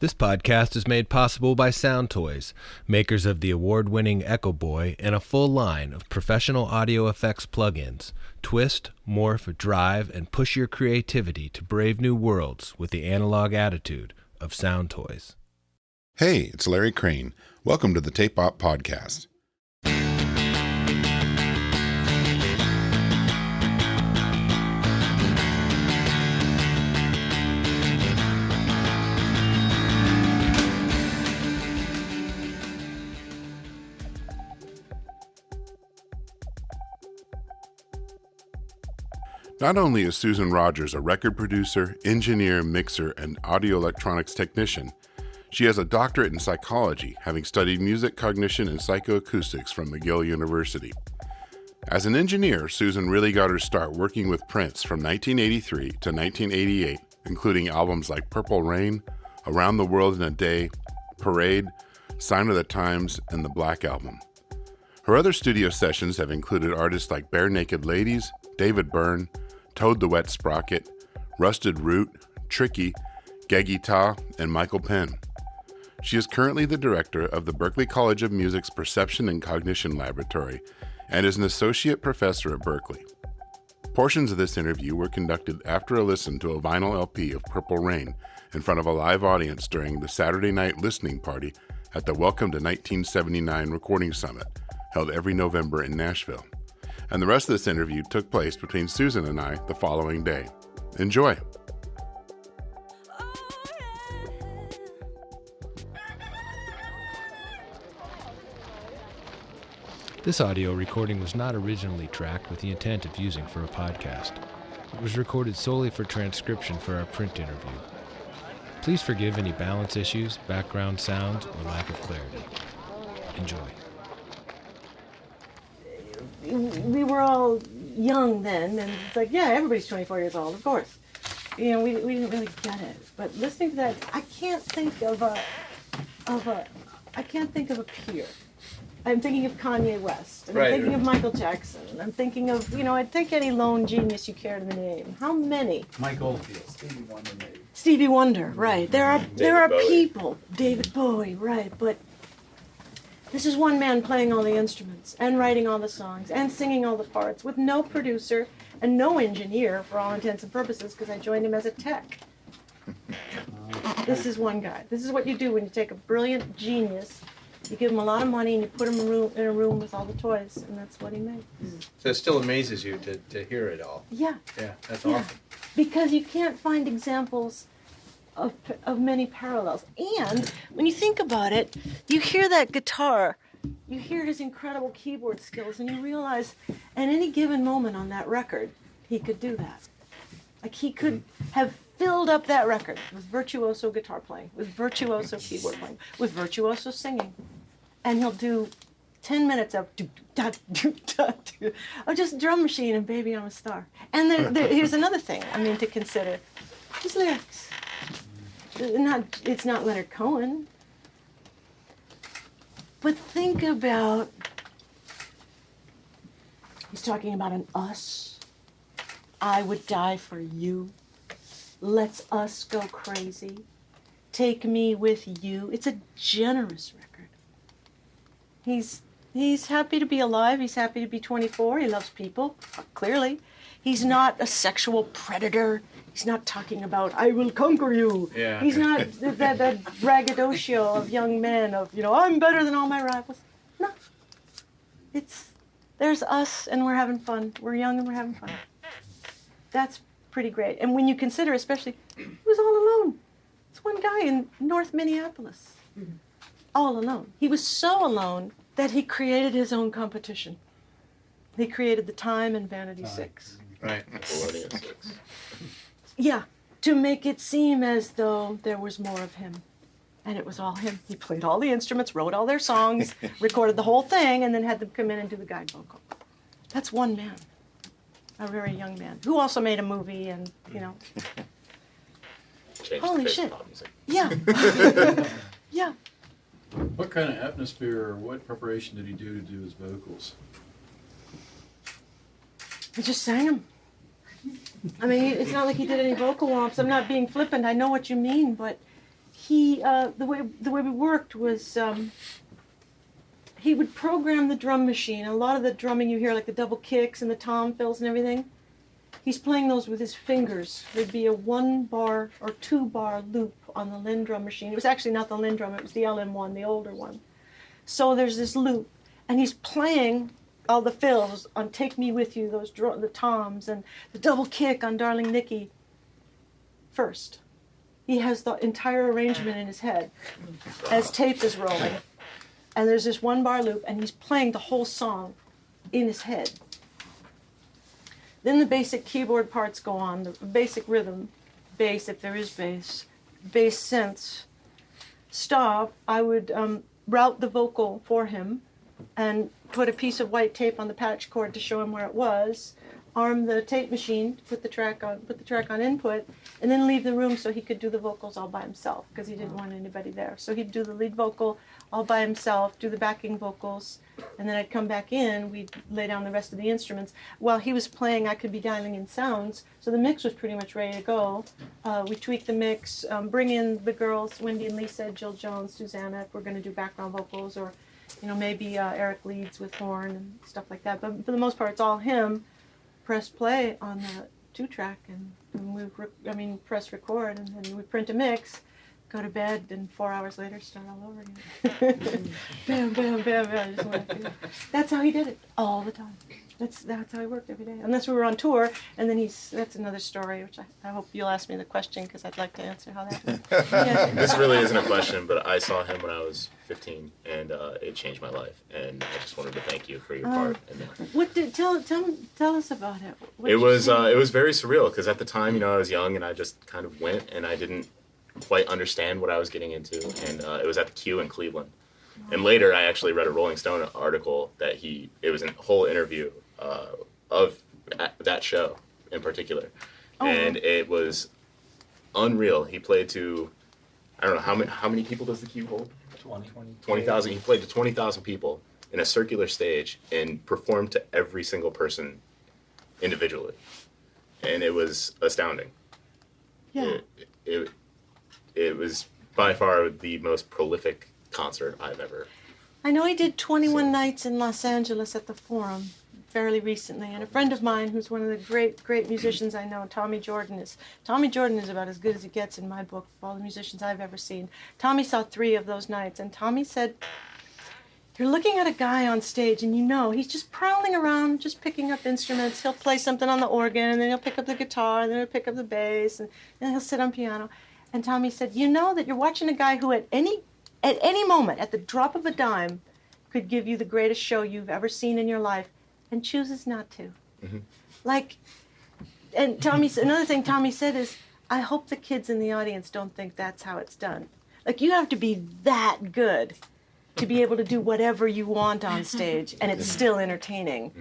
This podcast is made possible by Sound Toys, makers of the award-winning Echo Boy and a full line of professional audio effects plugins. Twist, morph, drive, and push your creativity to brave new worlds with the analog attitude of Sound Toys. Hey, it's Larry Crane. Welcome to the Tape Op Podcast. Not only is Susan Rogers a record producer, engineer, mixer, and audio electronics technician, she has a doctorate in psychology, having studied music, cognition, and psychoacoustics from McGill University. As an engineer, Susan really got her start working with Prince from 1983 to 1988, including albums like Purple Rain, Around the World in a Day, Parade, Sign of the Times, and the Black Album. Her other studio sessions have included artists like Barenaked Ladies, David Byrne, Toad the Wet Sprocket, Rusted Root, Tricky, Geggy Tah, and Michael Penn. She is currently the director of the Berklee College of Music's Perception and Cognition Laboratory and is an associate professor at Berklee. Portions of this interview were conducted after a listen to a vinyl LP of Purple Rain in front of a live audience during the Saturday night listening party at the Welcome to 1979 Recording Summit, held every November in Nashville. And the rest of this interview took place between Susan and I the following day. Enjoy! This audio recording was not originally tracked with the intent of using for a podcast. It was recorded solely for transcription for our print interview. Please forgive any balance issues, background sounds, or lack of clarity. Enjoy. We were all young then, and it's like, yeah, everybody's 24 years old, of course. You know, we didn't really get it. But listening to that, I can't think of a peer. I'm thinking of Kanye West, and I'm thinking of Michael Jackson, and I'm thinking of, I'd take any lone genius you care to name. How many? Mike Oldfield, Stevie Wonder, maybe. Stevie Wonder, right. There are people. David Bowie, right, but this is one man playing all the instruments and writing all the songs and singing all the parts with no producer and no engineer for all intents and purposes because I joined him as a tech. This is one guy. This is what you do when you take a brilliant genius, you give him a lot of money and you put him in a room with all the toys, and that's what he made. So it still amazes you to hear it all. Yeah. Yeah, that's awesome. Because you can't find examples of many parallels. And when you think about it, you hear that guitar, you hear his incredible keyboard skills, and you realize at any given moment on that record, he could do that. Like he could have filled up that record with virtuoso guitar playing, with virtuoso keyboard playing, with virtuoso singing. And he'll do 10 minutes of just drum machine and Baby I'm a Star. And here's another thing, to consider. His lyrics. It's not Leonard Cohen. But think about, he's talking about an us. I would die for you. Let's us go crazy. Take me with you. It's a generous record. He's happy to be alive. He's happy to be 24. He loves people, clearly. He's not a sexual predator. He's not talking about, I will conquer you. Yeah. He's not that braggadocio of young men of, I'm better than all my rivals. No. There's us and we're having fun. We're young and we're having fun. That's pretty great. And when you consider, especially, he was all alone. It's one guy in North Minneapolis. Mm-hmm. All alone. He was so alone that he created his own competition. He created the Time and Vanity Six. Right. Yeah, to make it seem as though there was more of him. And it was all him. He played all the instruments, wrote all their songs, recorded the whole thing, and then had them come in and do the guide vocal. That's one man. A very young man, who also made a movie and, holy shit. Yeah. Yeah. What kind of atmosphere or what preparation did he do to do his vocals? He just sang them. It's not like he did any vocal warm-ups. I'm not being flippant. I know what you mean, but the way we worked was he would program the drum machine. A lot of the drumming you hear, like the double kicks and the tom fills and everything, he's playing those with his fingers. There'd be a 1-bar or 2-bar loop on the Linn drum machine. It was actually not the Linn drum, it was the LM1, the older one. So there's this loop, and he's playing all the fills on Take Me With You, the toms, and the double kick on Darling Nikki first. He has the entire arrangement in his head as tape is rolling. And there's this 1-bar loop, and he's playing the whole song in his head. Then the basic keyboard parts go on, the basic rhythm, bass if there is bass synths. Stop, I would route the vocal for him and put a piece of white tape on the patch cord to show him where it was, arm the tape machine, put the track on input, and then leave the room so he could do the vocals all by himself because he didn't want anybody there. So he'd do the lead vocal all by himself, do the backing vocals, and then I'd come back in, we'd lay down the rest of the instruments. While he was playing, I could be dialing in sounds, so the mix was pretty much ready to go. We tweaked the mix, bring in the girls, Wendy and Lisa, Jill Jones, Susanna, if we're going to do background vocals, or maybe Eric leads with horn and stuff like that. But for the most part, it's all him. Press play on the 2-track, and we press record, and then we print a mix, go to bed, and 4 hours later start all over again. Bam, bam, bam, bam. Just like, that's how he did it all the time. That's how he worked every day. Unless we were on tour, and then that's another story, which I hope you'll ask me the question because I'd like to answer how that went. Yeah. This really isn't a question, but I saw him when I was 15, and it changed my life. And I just wanted to thank you for your part in that. What did tell us about it? What It did you was see? it was very surreal because at the time, I was young and I just kind of went and I didn't quite understand what I was getting into, and it was at the Q in Cleveland. And later, I actually read a Rolling Stone article that it was a whole interview of that show in particular, and it was unreal. He played to, I don't know how many people does the Q hold? 20,000. He played to 20,000 people in a circular stage and performed to every single person individually, and it was astounding. Yeah. It was by far the most prolific concert I've ever. I know he did 21 nights in Los Angeles at the Forum fairly recently, and a friend of mine who's one of the great musicians I know, Tommy Jordan is about as good as it gets in my book of all the musicians I've ever seen. Tommy saw 3 of those nights, and Tommy said, you're looking at a guy on stage and he's just prowling around, just picking up instruments. He'll play something on the organ, and then he'll pick up the guitar, and then he'll pick up the bass, and then he'll sit on piano. And Tommy said, that you're watching a guy who at any moment, at the drop of a dime, could give you the greatest show you've ever seen in your life, and chooses not to. Mm-hmm. And another thing Tommy said is, I hope the kids in the audience don't think that's how it's done. You have to be that good to be able to do whatever you want on stage, and it's still entertaining.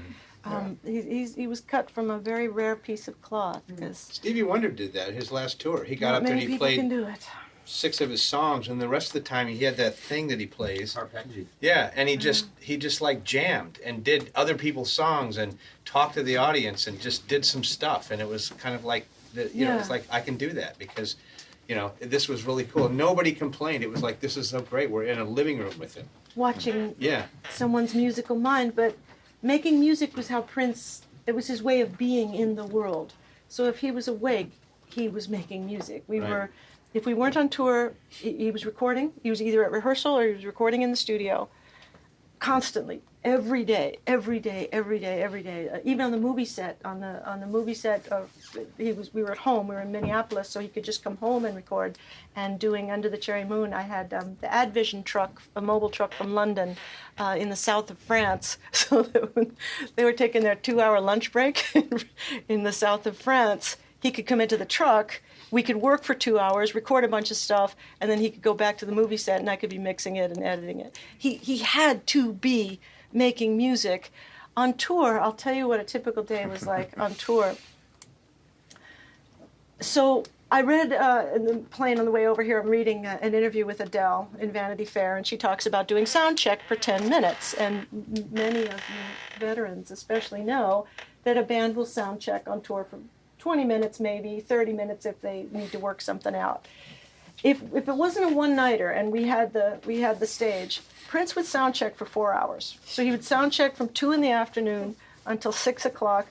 He was cut from a very rare piece of cloth. Stevie Wonder did that his last tour. He got up there and he played can do it. 6 of his songs, and the rest of the time he had that thing that he plays. Arpeggio. Yeah, and he just jammed and did other people's songs and talked to the audience and just did some stuff, and it was kind of like it's like I can do that because this was really cool. Nobody complained. It was like, this is so great. We're in a living room with him. Watching someone's musical mind, but making music was how Prince, it was his way of being in the world. So if he was awake, he was making music. If we weren't on tour, he was recording. He was either at rehearsal or he was recording in the studio constantly, every day. Even on the movie set, we were at home. We were in Minneapolis, so he could just come home and record. And doing Under the Cherry Moon, I had the Advision truck, a mobile truck from London, in the south of France. So that when they were taking their 2-hour lunch break in the south of France, he could come into the truck. We could work for 2 hours, record a bunch of stuff, and then he could go back to the movie set, and I could be mixing it and editing it. He had to be making music. On tour, I'll tell you what a typical day was like on tour. So I read, in the plane on the way over here, I'm reading an interview with Adele in Vanity Fair, and she talks about doing sound check for 10 minutes. And many of you veterans especially know that a band will sound check on tour for 20 minutes maybe, 30 minutes if they need to work something out. if it wasn't a one-nighter and we had the stage, Prince would sound check for 4 hours. So he would sound check from 2 in the afternoon until 6 o'clock,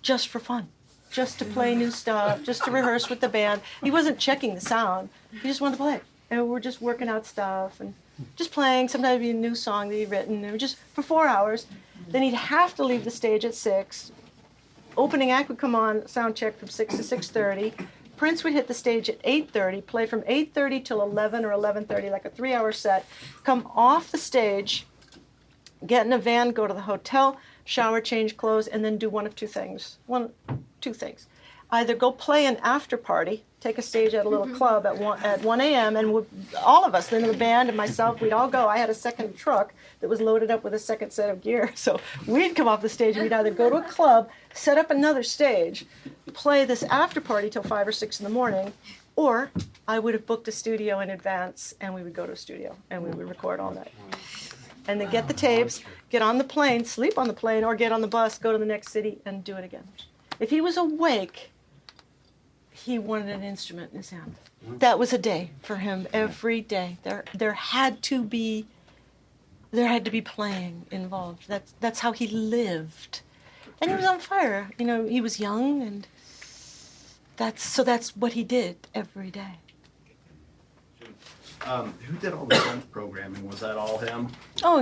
just for fun, just to play new stuff, just to rehearse with the band. He wasn't checking the sound; he just wanted to play, and we're just working out stuff and just playing. Sometimes it'd be a new song that he'd written, and just for 4 hours. Then he'd have to leave the stage at 6. Opening act would come on, sound check from 6 to 6:30. Prince would hit the stage at 8:30, play from 8:30 till 11 or 11:30, like a 3-hour set, come off the stage, get in a van, go to the hotel, shower, change clothes, and then do one of two things. Either go play an after party, take a stage at a little club at 1 a.m., and all of us, then the band and myself, we'd all go. I had a second truck that was loaded up with a second set of gear. So we'd come off the stage and we'd either go to a club, set up another stage, play this after party till 5 or 6 in the morning, or I would have booked a studio in advance and we would go to a studio and we would record all night. And then get the tapes, get on the plane, sleep on the plane, or get on the bus, go to the next city and do it again. If he was awake, he wanted an instrument in his hand. That was a day for him every day. There had to be playing involved. That's how he lived, and he was on fire. You know, he was young, and that's what he did every day. Who did all the synth programming? Was that all him? Oh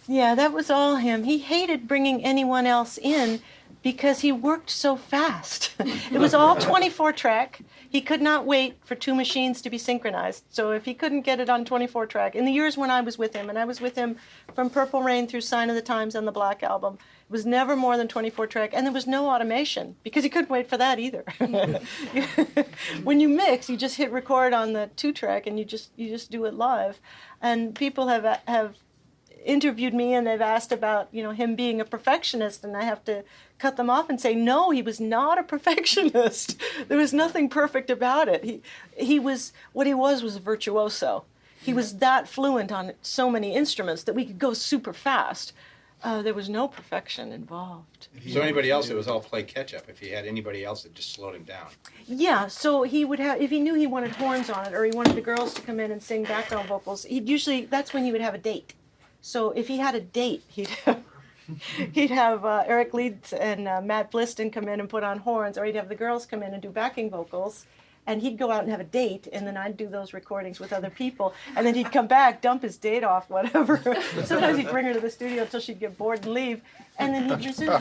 yeah, that was all him. He hated bringing anyone else in because he worked so fast. It was all 24 track. He could not wait for 2 machines to be synchronized. So if he couldn't get it on 24 track, in the years when I was with him, and I was with him from Purple Rain through Sign of the Times and the Black Album, it was never more than 24 track, and there was no automation because he couldn't wait for that either. When you mix, you just hit record on the 2 track and you just do it live. And people have interviewed me and they've asked about, you know, him being a perfectionist, and I have to cut them off and say, no, he was not a perfectionist. There was nothing perfect about it. He was, what he was a virtuoso. He was that fluent on so many instruments that we could go super fast. There was no perfection involved. So anybody else, it was all play catch-up. If he had anybody else that just slowed him down. Yeah, so he would have, if he knew he wanted horns on it or he wanted the girls to come in and sing background vocals, that's when he would have a date. So if he had a date, he'd have Eric Leeds and Matt Bliston come in and put on horns, or he'd have the girls come in and do backing vocals, and he'd go out and have a date, and then I'd do those recordings with other people, and then he'd come back, dump his date off, whatever. Sometimes he'd bring her to the studio until she'd get bored and leave, and then he'd resume.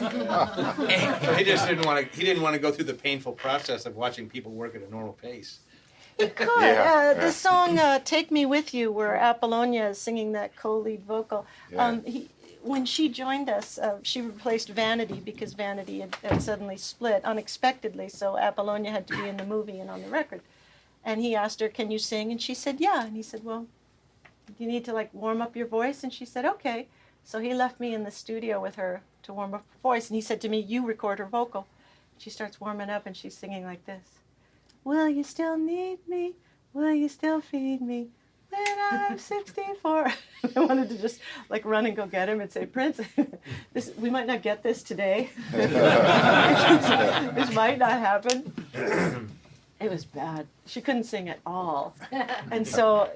So he just didn't want to go through the painful process of watching people work at a normal pace. He could. The song "Take Me With You," where Apollonia is singing that co-lead vocal. When she joined us, she replaced Vanity because Vanity had suddenly split unexpectedly, so Apollonia had to be in the movie and on the record. And he asked her, "Can you sing?" And she said, "Yeah." And he said, "Well, you need to warm up your voice." And she said, "Okay." So he left me in the studio with her to warm up her voice, and he said to me, "You record her vocal." She starts warming up and she's singing like this. Will you still need me? Will you still feed me when I'm 64? I wanted to just run and go get him and say, "Prince, we might not get this today. This might not happen." It was bad. She couldn't sing at all. And so,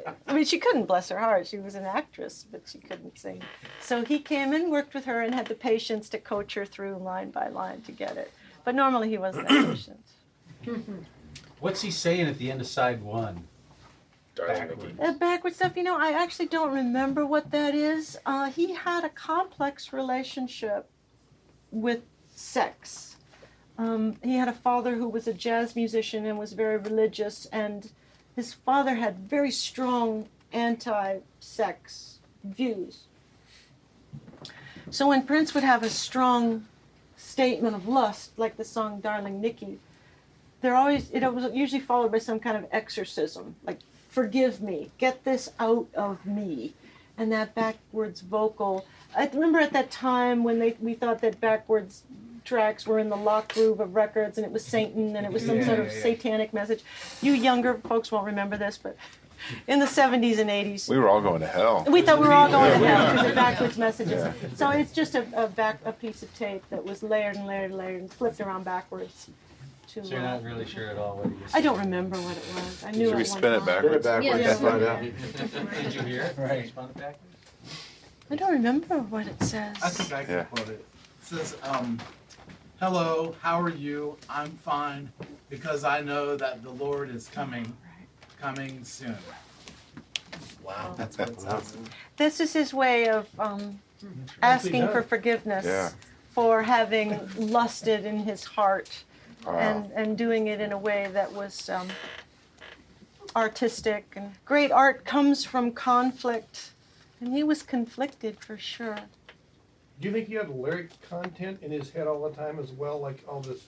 she couldn't, bless her heart. She was an actress, but she couldn't sing. So he came and worked with her and had the patience to coach her through line by line to get it. But normally he wasn't that patient. What's he saying at the end of side 1? Backward stuff, I actually don't remember what that is. He had a complex relationship with sex. He had a father who was a jazz musician and was very religious, and his father had very strong anti-sex views. So when Prince would have a strong statement of lust, like the song "Darling Nikki," it was usually followed by some kind of exorcism, like "Forgive me, get this out of me," and that backwards vocal. I remember at that time when we thought that backwards tracks were in the lock groove of records, and it was Satan, and it was some sort of satanic message. You younger folks won't remember this, but in the 70s and 80s, We were all going to hell. we thought we were all going to hell because of backwards messages. So it's just a piece of tape that was layered and layered and layered and flipped around backwards to. So you're not really sure at all what he was I don't saying. remember what it was. I knew Should we at one spin it time. backwards? Yeah. Find out. Did you hear it? Right. Spun it backwards? I don't remember what it says. I think I can Yeah. quote it. It says, hello, how are you? I'm fine, because I know that the Lord is coming soon. Wow. That's what it says. This is his way of asking for forgiveness Yeah. for having lusted in his heart Wow. and doing it in a way that was artistic. And great art comes from conflict, and he was conflicted for sure. Do you think he had lyric content in his head all the time as well, like all this?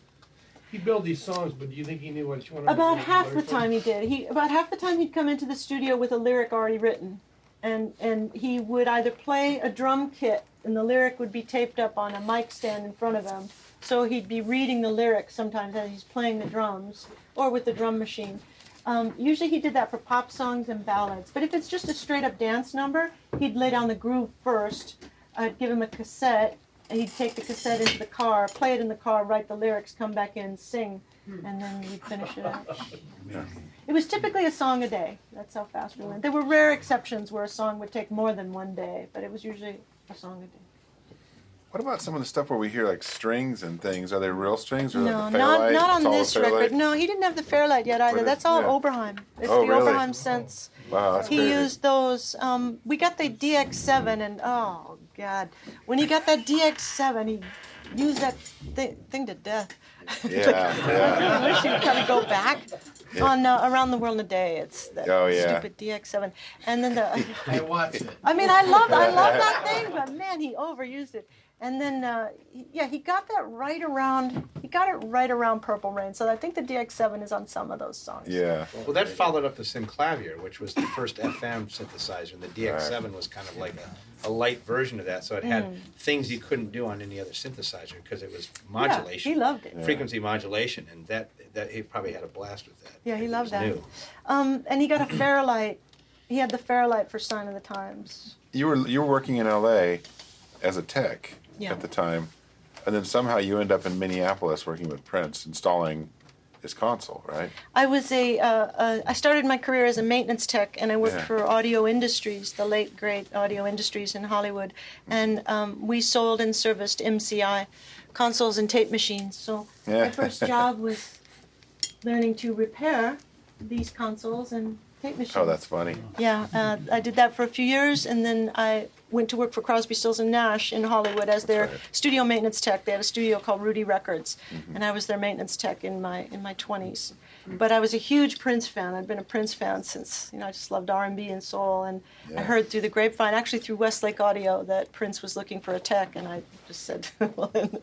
He built these songs, but do you think he knew what you wanted? About half the time he did. About half the time he'd come into the studio with a lyric already written, and he would either play a drum kit, and the lyric would be taped up on a mic stand in front of him. So he'd be reading the lyrics sometimes as he's playing the drums, or with the drum machine. Usually he did that for pop songs and ballads. But if it's just a straight up dance number, he'd lay down the groove first. I'd give him a cassette, and he'd take the cassette into the car, play it in the car, write the lyrics, come back in, sing, and then we'd finish it out. It was typically a song a day. That's how fast we went. There were rare exceptions where a song would take more than one day, but it was usually a song a day. What about some of the stuff where we hear like strings and things? Are they real strings or No, like the Fairlight? not on It's all this the Fairlight? record. No, he didn't have the Fairlight yet either. But That's it's- all yeah. Oberheim. It's Oh, the really? Oberheim synths. Wow, that's He crazy. used those. We got the DX7, and oh god, when he got that DX7, he used that thing to death. Yeah, I wish he'd kind of go back on Around the World in a Day. It's that Oh, yeah. stupid DX7, and then the. I watch it. I mean, I love that thing, but man, he overused it. And then, he got that right around. He got it right around Purple Rain. So I think the DX7 is on some of those songs. Yeah. Well, that followed up the Synclavier, which was the first FM synthesizer, and the DX7 was kind of like a light version of that. So it had things you couldn't do on any other synthesizer because it was modulation, Yeah, he loved it. frequency modulation, and that he probably had a blast with that. Yeah, he It loved was that. new. And he got a Fairlight. He had the Fairlight for Sign of the Times. You were working in LA as a tech Yeah. at the time, and then somehow you end up in Minneapolis working with Prince, installing his console, right? I was I started my career as a maintenance tech, and I worked Yeah. for Audio Industries, the late great Audio Industries in Hollywood, and we sold and serviced MCI consoles and tape machines. So Yeah. my first job was learning to repair these consoles and tape machines. Oh, that's funny. Yeah, I did that for a few years, and then I went to work for Crosby, Stills and Nash in Hollywood as their right. studio maintenance tech. They had a studio called Rudy Records, and I was their maintenance tech in my 20s. But I was a huge Prince fan. I'd been a Prince fan since I just loved R&B and soul, and I heard through the grapevine, actually through Westlake Audio, that Prince was looking for a tech, and I just said, well, then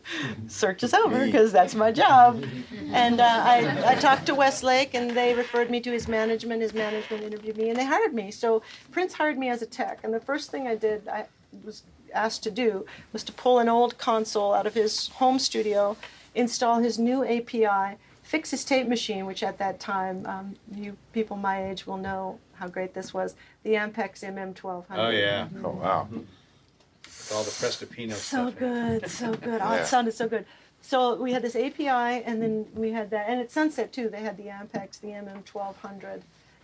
search is over because that's my job. And I talked to Westlake, and they referred me to his management. His management interviewed me, and they hired me. So Prince hired me as a tech, and the first thing I did, I was asked to do, was to pull an old console out of his home studio, install his new API, fix his tape machine, which at that time, you people my age will know how great this was, the Ampex MM1200. Oh yeah, Oh, wow. with all the Prestopino So stuff. good, so good. Oh, Yeah. it sounded so good. So we had this API, and then we had that, and at Sunset too, they had the Ampex, the MM1200.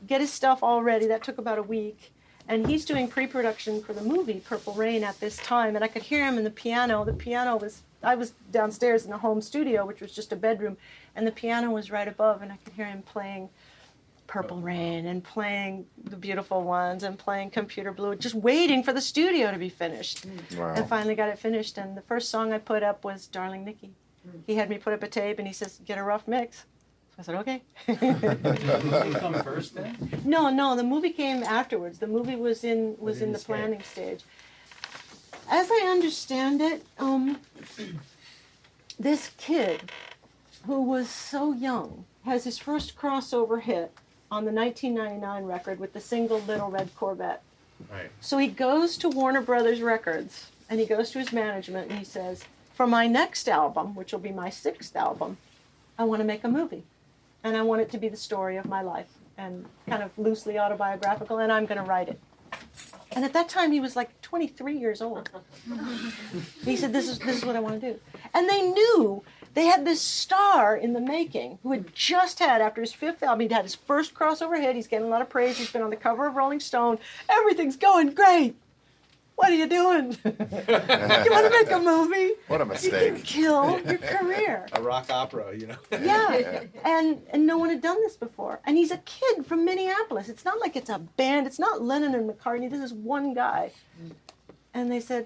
Get his stuff all ready. That took about a week. And he's doing pre-production for the movie Purple Rain at this time, and I could hear him in the piano. I was downstairs in a home studio, which was just a bedroom, and the piano was right above, and I could hear him playing Purple Rain and playing The Beautiful Ones and playing Computer Blue, just waiting for the studio to be finished. Wow. And finally got it finished, and the first song I put up was Darling Nikki. He had me put up a tape, and he says, get a rough mix. I said, okay. Did he come first then? No, the movie came afterwards. The movie was in the planning stage. As I understand it, this kid, who was so young, has his first crossover hit on the 1999 record with the single Little Red Corvette. Right. So he goes to Warner Brothers Records, and he goes to his management, and he says, for my next album, which will be my 6th album, I want to make a movie. And I want it to be the story of my life, and kind of loosely autobiographical, and I'm going to write it. And at that time, he was like 23 years old. He said, this is what I want to do. And they knew They had this star in the making who had just had, after his 5th album, he'd had his first crossover hit. He's getting a lot of praise. He's been on the cover of Rolling Stone. Everything's going great. What are you doing? You want to make a movie? What a mistake. You can kill your career. A rock opera, you know. Yeah, and no one had done this before. And he's a kid from Minneapolis. It's not like it's a band. It's not Lennon and McCartney. This is one guy. And they said,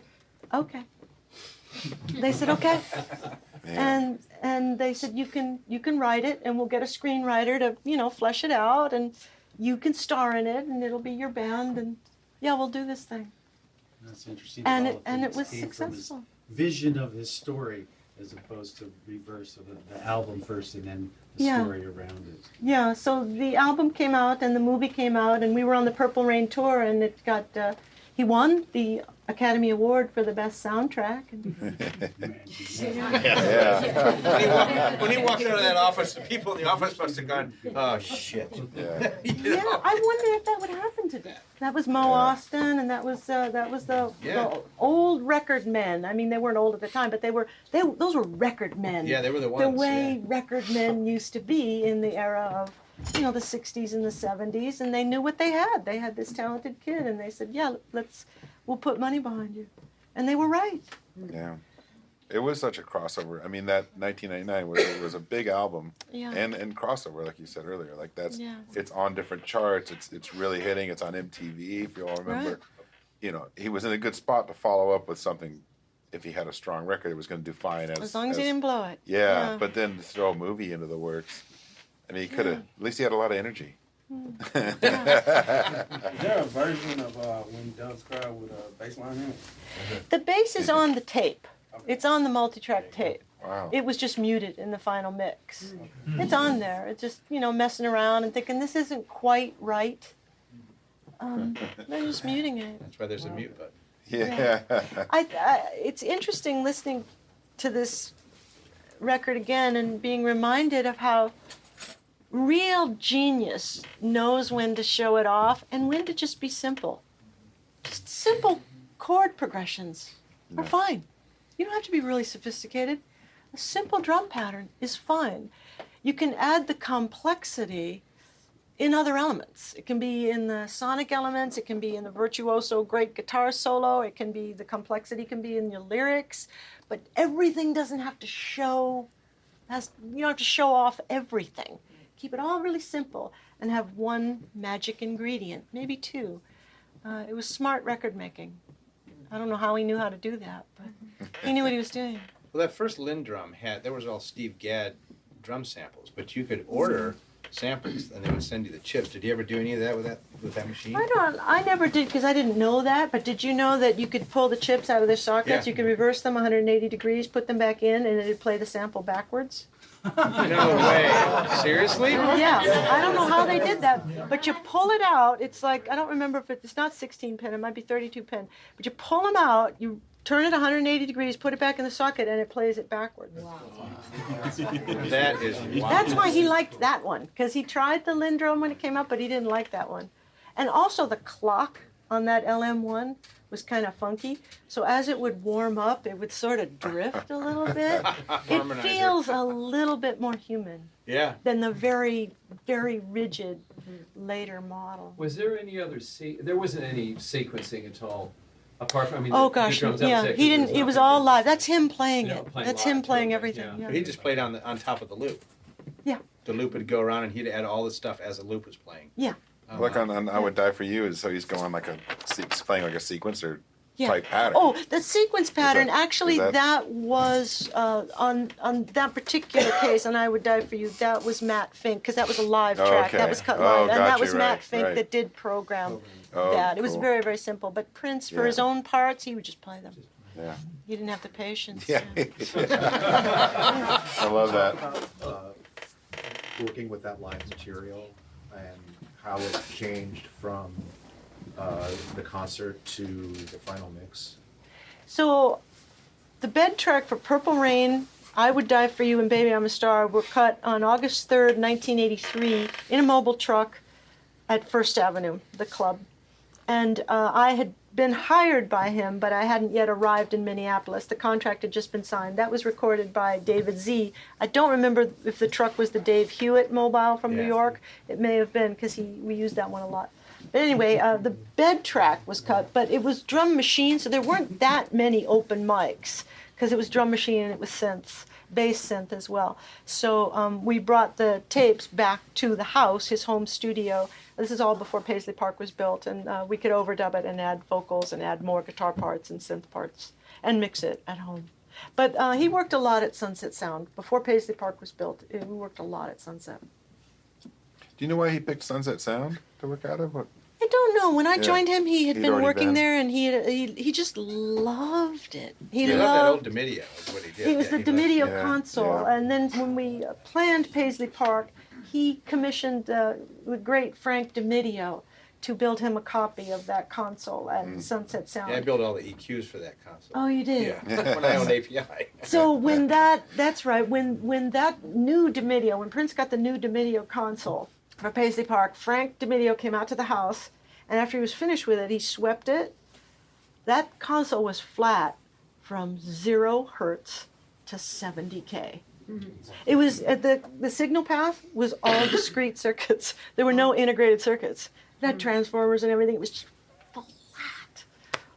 okay. They said, okay. And they said, you can write it, and we'll get a screenwriter to, flesh it out, and you can star in it, and it'll be your band, and yeah, we'll do this thing. That's interesting. And that all it of was things came from his successful. Vision of his story, as opposed to reverse of the album first and then the Yeah. story around it. Yeah, so the album came out and the movie came out, and we were on the Purple Rain tour, and it got he won the Academy Award for the best soundtrack. And, When he walked out of that office, the people in the office must have gone, oh shit. Yeah. yeah, I wonder if that would happen today. That was Mo Austin, and that was the old record men. I mean, they weren't old at the time, but those were record men. Yeah, they were the ones. The way record men used to be in the era of, the 60s and the 70s, and they knew what they had. They had this talented kid, and they said, yeah, we'll put money behind you. And they were right. Yeah. It was such a crossover. I mean, that 1999 was a big album, Yeah. and crossover, like you said earlier. Like Yeah. it's on different charts. It's really hitting. It's on MTV, if you all remember. Right. He was in a good spot to follow up with something. If he had a strong record, it was going to do fine. As long as he didn't blow it. Yeah, but then to throw a movie into the works, I mean, he could have. At least he had a lot of energy. Is there a version of When Doves Cry with a bass line in it? The bass is on the tape. It's on the multi-track tape. Wow. It was just muted in the final mix. It's on there. It's just, messing around and thinking, this isn't quite right. They're just muting it. That's why there's a mute button. Yeah. It's interesting listening to this record again and being reminded of how real genius knows when to show it off and when to just be simple. Just simple chord progressions are fine. You don't have to be really sophisticated. A simple drum pattern is fine. You can add the complexity in other elements. It can be in the sonic elements, it can be in the virtuoso great guitar solo, the complexity can be in your lyrics, but everything doesn't have to show, you don't have to show off everything. Keep it all really simple and have one magic ingredient, maybe two. It was smart record making. I don't know how he knew how to do that, but he knew what he was doing. Well, that first Lynn drum there was all Steve Gadd drum samples, but you could order samples and they would send you the chips. Did you ever do any of that with that machine? I never did because I didn't know that, but did you know that you could pull the chips out of their sockets, you could reverse them 180 degrees, put them back in, and it'd play the sample backwards? No way. Seriously? Yeah, I don't know how they did that, but you pull it out, it's like, I don't remember if it's not 16 pin, it might be 32 pin, but you pull them out, you turn it 180 degrees, put it back in the socket, and it plays it backwards. Wow. That is wild. That's why he liked that one, because he tried the Lindrum when it came out, but he didn't like that one. And also the clock on that LM1 was kind of funky, so as it would warm up, it would sort of drift a little bit. It feels a little bit more human than the very, very rigid later model. Was there any other there wasn't any sequencing at all? Apart from, Oh gosh, yeah, he didn't. It was all live. That's him playing it. That's him playing everything. Yeah. But he just played on top of the loop. Yeah. The loop would go around, and he'd add all the stuff as the loop was playing. Yeah. Like on "I Would Die for You," so he's going like playing like a sequencer type pattern. Oh, the sequence pattern. Actually, that that was on that particular case, and "I Would Die for You." That was Matt Fink, because that was a live track. Okay. That was cut live, and that was right, Matt Fink right. that did program Oh, that. It was cool. very, very simple. But Prince, for his own parts, he would just play them. Yeah. He didn't have the patience. Yeah. I love that. Working with that live material and how it changed from the concert to the final mix. So the bed track for Purple Rain, "I Would Die for You," and "Baby I'm a Star" were cut on August 3rd, 1983 in a mobile truck at First Avenue, the club. And I had been hired by him, but I hadn't yet arrived in Minneapolis. The contract had just been signed. That was recorded by David Z. I don't remember if the truck was the Dave Hewitt mobile from New York. It may have been, because we used that one a lot. But anyway, the bed track was cut, but it was drum machine, so there weren't that many open mics, because it was drum machine and it was synths, bass synth as well. So we brought the tapes back to the house, his home studio. This is all before Paisley Park was built, and we could overdub it and add vocals and add more guitar parts and synth parts and mix it at home. But he worked a lot at Sunset Sound. Before Paisley Park was built, we worked a lot at Sunset. Do you know why he picked Sunset Sound to work out of? What? I don't know. When I joined him, he had been working been. there, and he just loved it. He loved that old DiMedio is what he did. It was the DiMedio console. Yeah. And then when we planned Paisley Park, he commissioned the great Frank DiMedio to build him a copy of that console at Sunset Sound. Yeah, I built all the EQs for that console. Oh, you did? Yeah, when I owned API. So when that's right, when that new DiMedio, when Prince got the new DiMedio console for Paisley Park, Frank DiMedio came out to the house, and after he was finished with it, he swept it. That console was flat from 0 hertz to 70K. It was the signal path was all discrete circuits. There were no integrated circuits. It had transformers and everything. It was just flat.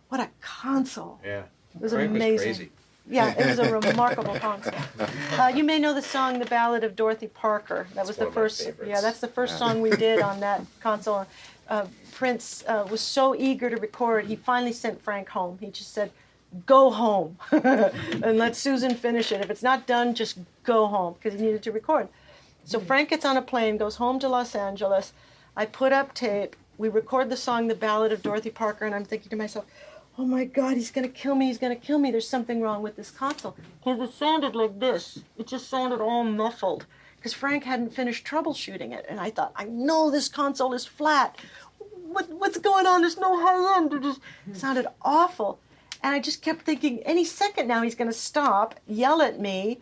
What a console! Yeah, it was Frank amazing. Was crazy. Yeah, it was a remarkable console. You may know the song "The Ballad of Dorothy Parker." That was the first. Yeah, that's the first song we did on that console. Prince was so eager to record. He finally sent Frank home. He just said, "Go home and let Susan finish it. If it's not done, just go home," because he needed to record. So Frank gets on a plane, goes home to Los Angeles. I put up tape. We record the song, The Ballad of Dorothy Parker, and I'm thinking to myself, oh my God, he's going to kill me. He's going to kill me. There's something wrong with this console. Because it sounded like this. It just sounded all muffled. Because Frank hadn't finished troubleshooting it. And I thought, I know this console is flat. What's going on? There's no high end. It just sounded awful. And I just kept thinking, any second now he's going to stop, yell at me,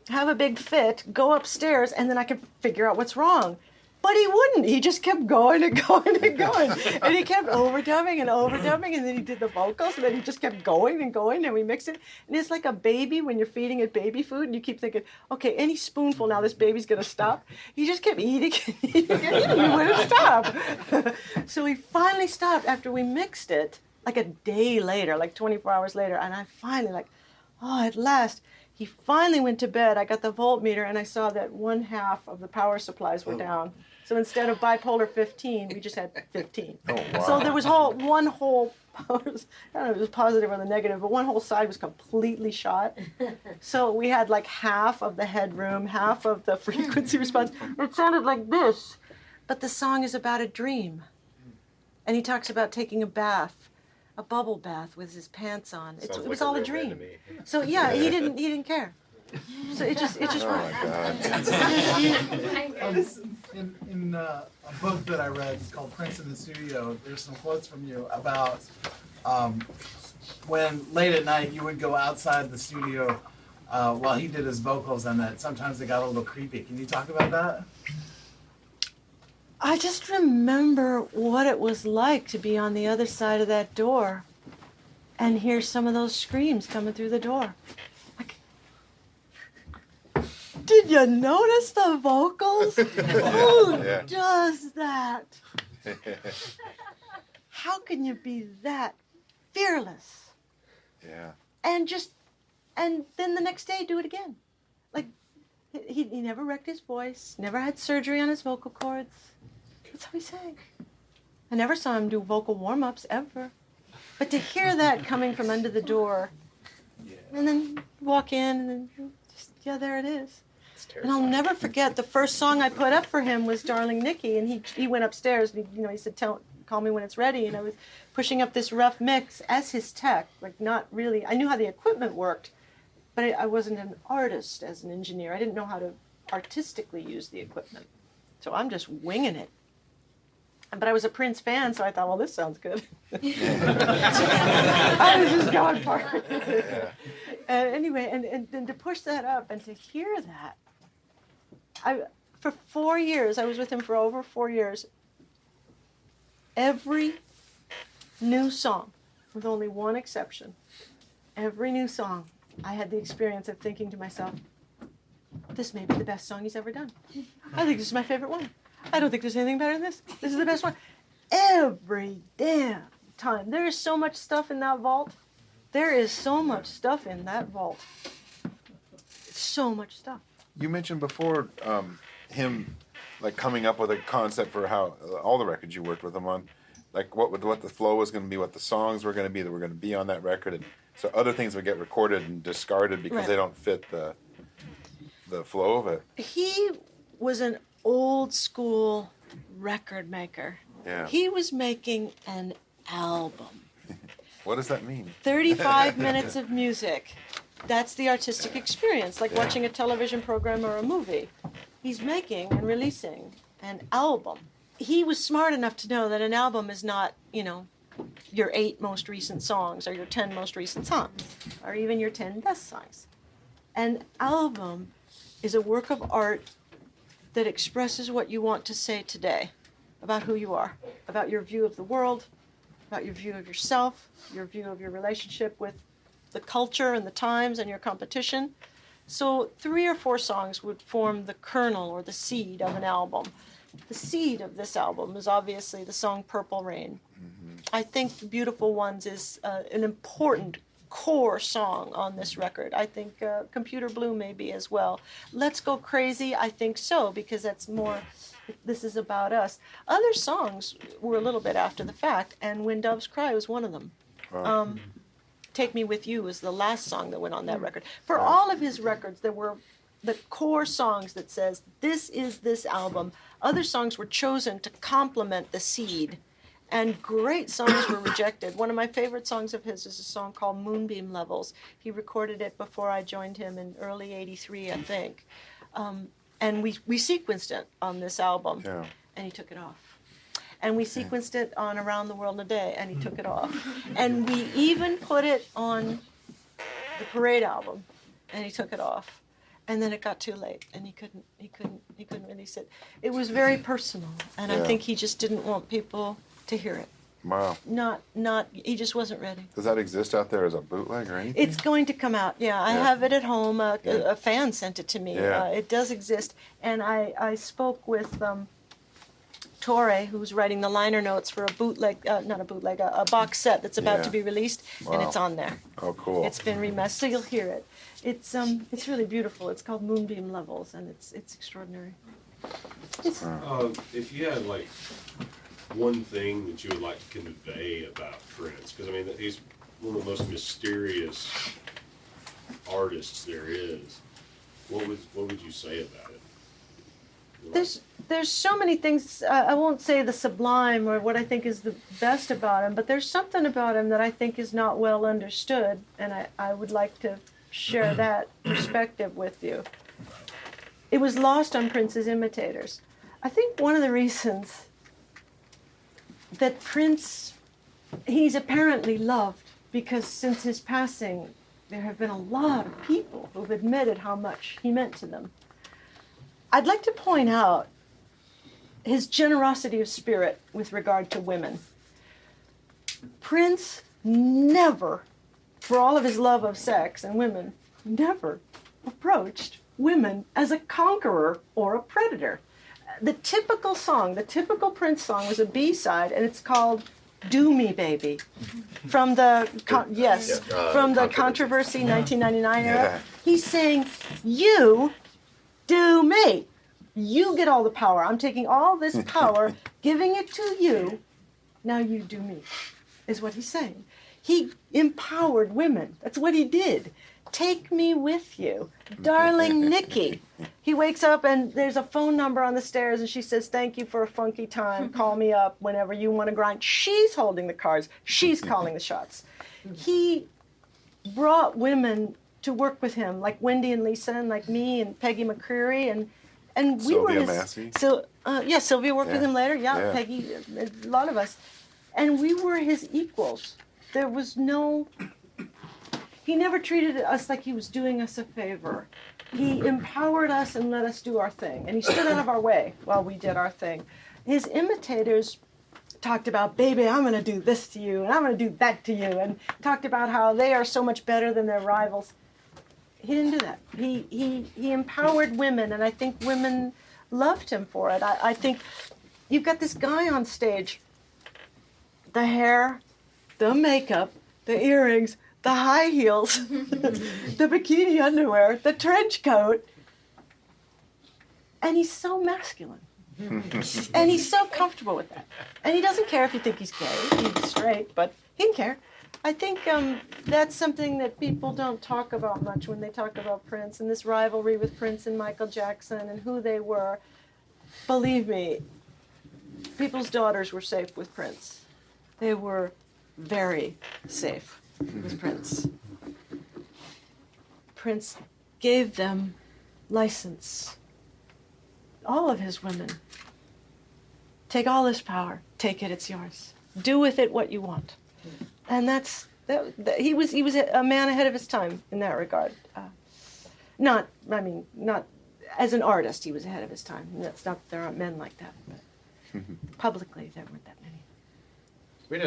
have a big fit, go upstairs, and then I could figure out what's wrong. But he wouldn't. He just kept going and going and going. And he kept overdubbing, and then he did the vocals, and then he just kept going, and we mixed it. And it's like a baby when you're feeding it baby food, and you keep thinking, okay, any spoonful now, this baby's going to stop. He just kept eating and eating and eating. He wouldn't stop. So he finally stopped after we mixed it, like a day later, like 24 hours later, and I finally at last. He finally went to bed. I got the voltmeter, and I saw that 1/2 of the power supplies were down. So instead of bipolar 15, we just had 15. Oh, wow. So there was one whole power, I don't know if it was positive or the negative, but one whole side was completely shot. So we had like half of the headroom, half of the frequency response. It sounded like this. But the song is about a dream. And he talks about taking a bath, a bubble bath with his pants on. It was all a dream. So yeah, he didn't care. So it just Oh my God. In a book that I read called Prince in the Studio, there's some quotes from you about when late at night you would go outside the studio while he did his vocals, and that sometimes they got a little creepy. Can you talk about that? I just remember what it was like to be on the other side of that door and hear some of those screams coming through the door. Like, did you notice the vocals? Who does that? How can you be that fearless? Yeah. And then the next day do it again. Like, he never wrecked his voice, never had surgery on his vocal cords. That's how he sang. I never saw him do vocal warm-ups, ever. But to hear that coming from under the door, and then walk in, and then just, there it is. And I'll never forget, the first song I put up for him was Darling Nikki, and he went upstairs, and he said, call me when it's ready, and I was pushing up this rough mix as his tech, like not really, I knew how the equipment worked, but I wasn't an artist as an engineer. I didn't know how to artistically use the equipment. So I'm just winging it. But I was a Prince fan, so I thought, well, this sounds good. I was just going for it. Anyway, and to push that up and to hear that, for 4 years, I was with him for over 4 years. Every new song, with only one exception, every new song, I had the experience of thinking to myself, this may be the best song he's ever done. I think this is my favorite one. I don't think there's anything better than this. This is the best one. Every damn time. There is so much stuff in that vault. There is so much stuff in that vault. So much stuff. You mentioned before him like coming up with a concept for how all the records you worked with him on, like what the flow was going to be, what the songs were going to be that were going to be on that record, and so other things would get recorded and discarded because they don't fit the flow of it. He was an old school record maker. Yeah. He was making an album. What does that mean? 35 minutes of music. That's the artistic experience, like watching a television program or a movie. He's making and releasing an album. He was smart enough to know that an album is not, your 8 most recent songs or your 10 most recent songs or even your 10 best songs. An album is a work of art that expresses what you want to say today about who you are, about your view of the world, about your view of yourself, your view of your relationship with the culture and the times and your competition. So 3 or 4 songs would form the kernel or the seed of an album. The seed of this album is obviously the song Purple Rain. Mm-hmm. I think Beautiful Ones is an important core song on this record. I think Computer Blue may be as well. Let's Go Crazy, I think so, because that's more, this is about us. Other songs were a little bit after the fact, and When Doves Cry was one of them. Wow. Take Me With You is the last song that went on that record. For all of his records, there were the core songs that says, this is this album. Other songs were chosen to complement the seed, and great songs were rejected. One of my favorite songs of his is a song called Moonbeam Levels. He recorded it before I joined him in early '83, I think. And we sequenced it on this album, and he took it off. And we sequenced it on Around the World in a Day, and he took it off. And we even put it on the Parade album, and he took it off. And then it got too late, and he couldn't release it. It was very personal, and I think he just didn't want people to hear it. Wow. He just wasn't ready. Does that exist out there as a bootleg or anything? It's going to come out, I have it at home. A fan sent it to me. It does exist. And I spoke with Torre, who's writing the liner notes for a bootleg, a box set that's about to be released, and it's on there. Oh, cool. It's been remastered, so you'll hear it. It's really beautiful. It's called Moonbeam Levels, and it's extraordinary. If you had one thing that you would like to convey about Prince, because he's one of the most mysterious artists there is. What would you say about it? There's so many things. I won't say the sublime or what I think is the best about him, but there's something about him that I think is not well understood, and I would like to share that perspective with you. It was lost on Prince's imitators. I think one of the reasons that Prince, he's apparently loved, because since his passing, there have been a lot of people who've admitted how much he meant to them. I'd like to point out his generosity of spirit with regard to women. Prince never, for all of his love of sex and women, never approached women as a conqueror or a predator. The typical song, the typical Prince song was a B-side, and it's called Do Me Baby, from the Controversy 1999 era. He's saying, you do me. You get all the power. I'm taking all this power, giving it to you. Now you do me, is what he's saying. He empowered women. That's what he did. Take me with you. Darling Nikki. He wakes up and there's a phone number on the stairs and she says, thank you for a funky time. Call me up whenever you want to grind. She's holding the cards. She's calling the shots. He brought women to work with him, like Wendy and Lisa and like me and Peggy McCreary and we Sylvia were Massey? Sylvia worked with him later. Peggy, a lot of us. And we were his equals. There was no... He never treated us like he was doing us a favor. He empowered us and let us do our thing. And he stood out of our way while we did our thing. His imitators talked about, baby, I'm going to do this to you, and I'm going to do that to you, and talked about how they are so much better than their rivals. He didn't do that. He empowered women, and I think women loved him for it. I think you've got this guy on stage, the hair, the makeup, the earrings, the high heels, the bikini underwear, the trench coat, and he's so masculine. And he's so comfortable with that. And he doesn't care if you think he's gay, he's straight, but he didn't care. I think that's something that people don't talk about much when they talk about Prince and this rivalry with Prince and Michael Jackson and who they were. Believe me, people's daughters were safe with Prince. They were very safe with Prince. Prince gave them license. All of his women. Take all this power. Take it, it's yours. Do with it what you want. And he was a man ahead of his time in that regard. Not as an artist, he was ahead of his time. That's not that there aren't men like that, but publicly there weren't that many. We had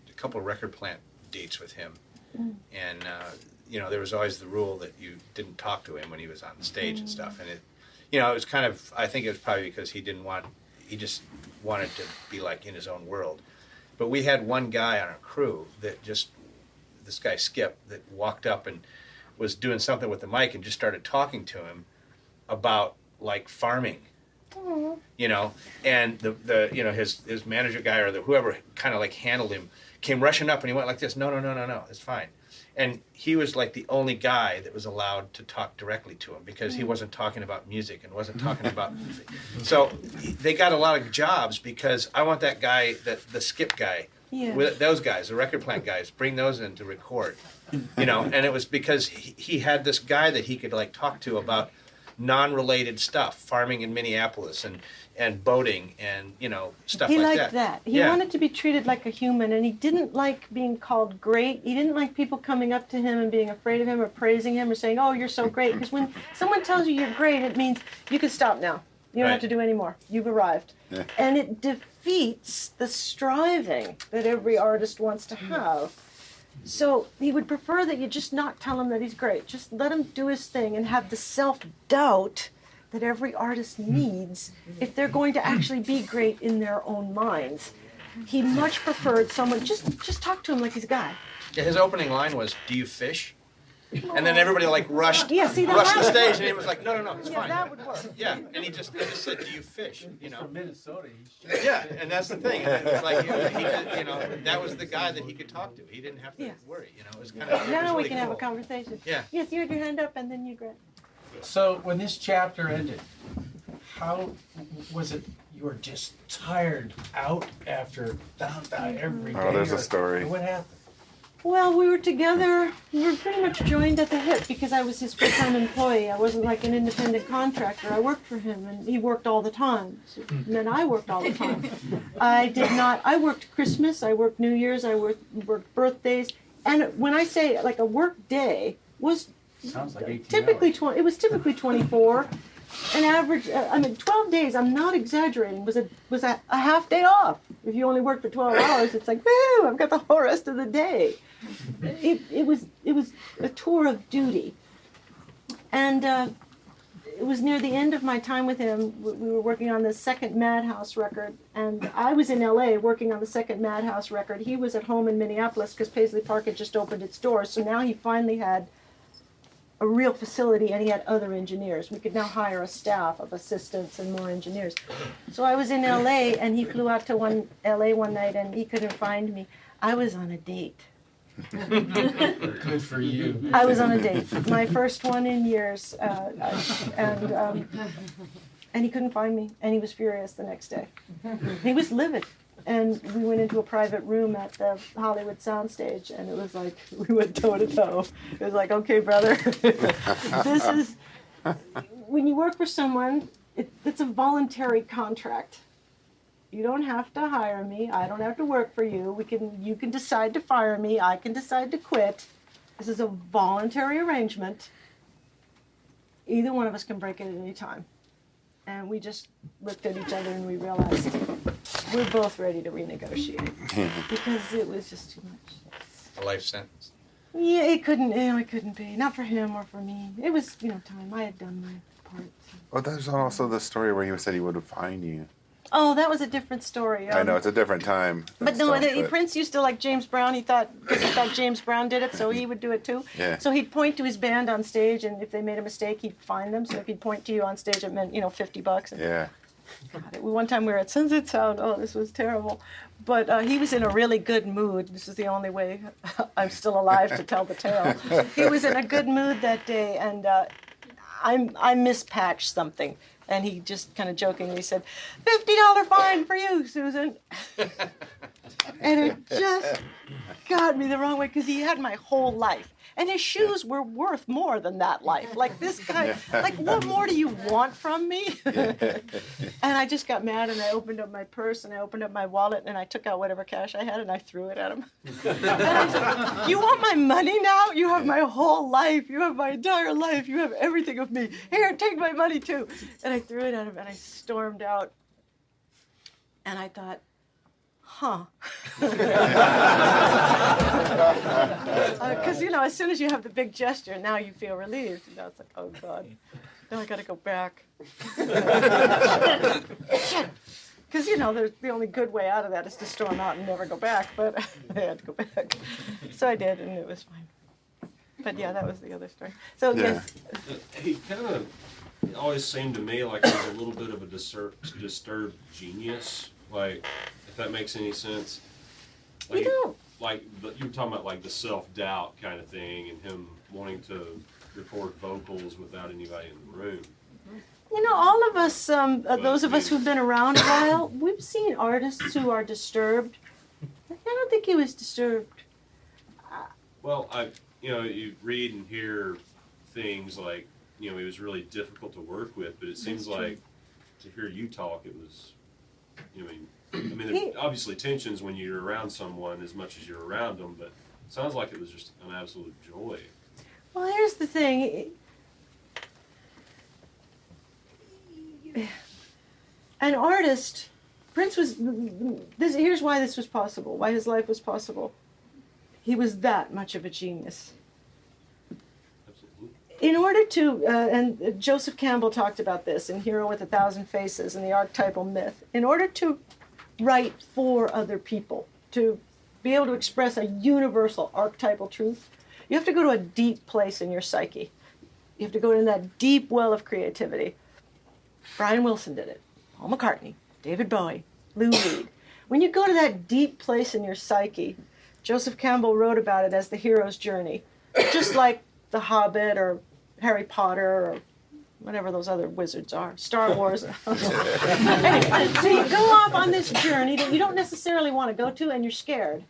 a couple of record plant dates with him, and there was always the rule that you didn't talk to him when he was on the stage and stuff. And it was kind of, I think it was probably because he just wanted to be like in his own world. But we had one guy on our crew that this guy Skip, that walked up and was doing something with the mic and just started talking to him about like farming, and his manager guy or whoever kind of like handled him came rushing up and he went like this, no, it's fine. And he was like the only guy that was allowed to talk directly to him because he wasn't talking about music and wasn't talking about music. So they got a lot of jobs because I want that guy, the Skip guy, with those guys, the record plant guys, bring those in to record, and it was because he had this guy that he could like talk to about non-related stuff, farming in Minneapolis and boating and stuff he like liked that. He wanted to be treated like a human, and he didn't like being called great. He didn't like people coming up to him and being afraid of him or praising him or saying, oh, you're so great. Because when someone tells you you're great, it means you can stop now. You don't have to do any more. You've arrived. Yeah. And it defeats the striving that every artist wants to have. So he would prefer that you just not tell him that he's great. Just let him do his thing and have the self-doubt that every artist needs if they're going to actually be great in their own minds. He much preferred someone, just talk to him like he's a guy. Yeah, his opening line was, do you fish? And then everybody like rushed the stage, and he was like, no, it's fine. That would work. Yeah, and he just said, do you fish? From Minnesota. Yeah, and that's the thing. It was like, that was the guy that he could talk to. He didn't have to worry. It was kind of. Now really we can cool. have a conversation. Yeah. Yes, you had your hand up, and then you grab. So when this chapter ended, how was it? You were just tired out after down every day. Oh, there's a story. What happened? Well, we were together. We were pretty much joined at the hip because I was his full-time employee. I wasn't like an independent contractor. I worked for him, and he worked all the time. So it meant I worked all the time. I worked Christmas. I worked New Year's. I worked birthdays. And when I say like a work day was typically 20. It was typically 24. An average. 12 days. I'm not exaggerating. Was a half day off. If you only work for 12 hours, it's like, woo! I've got the whole rest of the day. It was a tour of duty, and it was near the end of my time with him. We were working on the second Madhouse record, and I was in L.A. working on the second Madhouse record. He was at home in Minneapolis because Paisley Park had just opened its doors, so now he finally had a real facility, and he had other engineers. We could now hire a staff of assistants and more engineers. So I was in L.A., and he flew out to L.A. one night, and he couldn't find me. I was on a date. Good for you. I was on a date, my first one in years, and he couldn't find me, and he was furious the next day. He was livid, and we went into a private room at the Hollywood soundstage, and it was like we went toe to toe. It was like, okay, brother, this is when you work for someone. It's a voluntary contract. You don't have to hire me. I don't have to work for you. You can decide to fire me. I can decide to quit. This is a voluntary arrangement. Either one of us can break it at any time. And we just looked at each other and we realized we're both ready to renegotiate because it was just too much. A life sentence. Yeah, it couldn't be. Not for him or for me. It was, time. I had done my part. So. Well, there's also the story where he said he would find you. Oh, that was a different story. I know, it's a different time. But no, Prince used to like James Brown. He thought James Brown did it, so he would do it too. Yeah. So he'd point to his band on stage, and if they made a mistake, he'd fine them. So if he'd point to you on stage, it meant, $50. And, yeah. God, one time we were at Sunset Sound. Oh, this was terrible. But he was in a really good mood. This is the only way I'm still alive to tell the tale. He was in a good mood that day, and I mispatched something. And he just kind of jokingly said, $50 fine for you, Susan. And it just got me the wrong way because he had my whole life. And his shoes were worth more than that life. Like this guy, like what more do you want from me? And I just got mad and I opened up my purse and I opened up my wallet and I took out whatever cash I had and I threw it at him. And I said, you want my money now? You have my whole life. You have my entire life. You have everything of me. Here, take my money too. And I threw it at him and I stormed out. And I thought, because as soon as you have the big gesture, now you feel relieved. Now it's like, oh God, now I got to go back. Because the only good way out of that is to storm out and never go back. But I had to go back, so I did, and it was fine. But yeah, that was the other story. So yes, he kind of always seemed to me like he was a little bit of a disturbed genius. Like, if that makes any sense. Like, you were talking about like the self-doubt kind of thing and him wanting to record vocals without anybody in the room. All of us, those of us who've been around a while, we've seen artists who are disturbed. I don't think he was disturbed. Well, you read and hear things like, he was really difficult to work with, but it seems like to hear you talk, it was, there's obviously tensions when you're around someone as much as you're around them, but it sounds like it was just an absolute joy. Well, here's the thing. An artist, Prince was, here's why this was possible, why his life was possible. He was that much of a genius. In order to, and Joseph Campbell talked about this in Hero with a Thousand Faces and the Archetypal Myth, in order to write for other people, to be able to express a universal archetypal truth, you have to go to a deep place in your psyche. You have to go in that deep well of creativity. Brian Wilson did it, Paul McCartney, David Bowie, Lou Reed. When you go to that deep place in your psyche, Joseph Campbell wrote about it as the hero's journey, just like The Hobbit or Harry Potter or whatever those other wizards are, Star Wars. Anyway, so you go off on this journey that you don't necessarily want to go to and you're scared.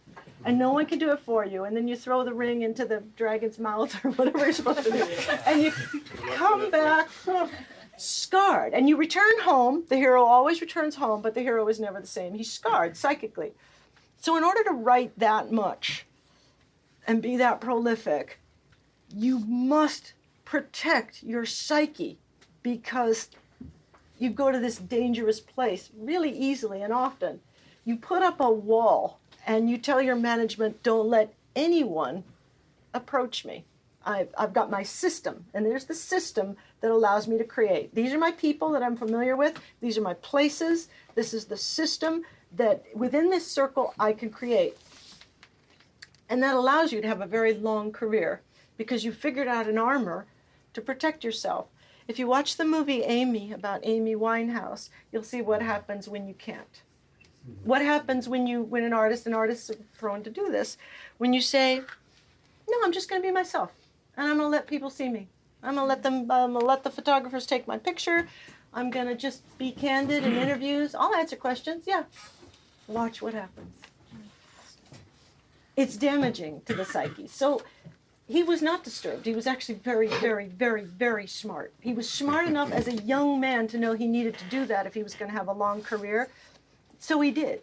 And no one can do it for you. And then you throw the ring into the dragon's mouth or whatever you're supposed to do. And you come back scarred. And you return home. The hero always returns home, but the hero is never the same. He's scarred psychically. So in order to write that much and be that prolific, you must protect your psyche because you go to this dangerous place really easily and often. You put up a wall and you tell your management, don't let anyone approach me. I've got my system, and there's the system that allows me to create. These are my people that I'm familiar with. These are my places. This is the system that within this circle I can create. And that allows you to have a very long career because you figured out an armor to protect yourself. If you watch the movie Amy about Amy Winehouse, you'll see what happens when you can't. What happens when an artist, and artists are prone to do this, when you say, no, I'm just going to be myself, and I'm going to let people see me. I'm going to let the photographers take my picture. I'm going to just be candid in interviews. I'll answer questions, yeah. Watch what happens. It's damaging to the psyche. So he was not disturbed. He was actually very, very, very, very smart. He was smart enough as a young man to know he needed to do that if he was going to have a long career. So he did.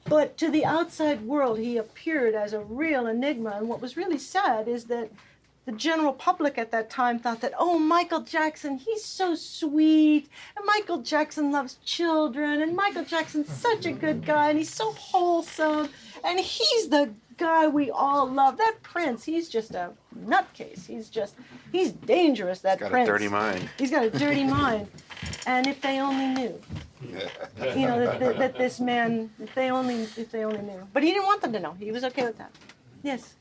But to the outside world, he appeared as a real enigma. And what was really sad is that the general public at that time thought that, oh, Michael Jackson, he's so sweet, and Michael Jackson loves children, and Michael Jackson's such a good guy, and he's so wholesome, and he's the guy we all love. That Prince, he's just a nutcase. He's dangerous, that He's got Prince. a dirty mind. He's got a dirty mind. And if they only knew, you know, that this man, if they only knew. But he didn't want them to know. He was okay with that. Yes.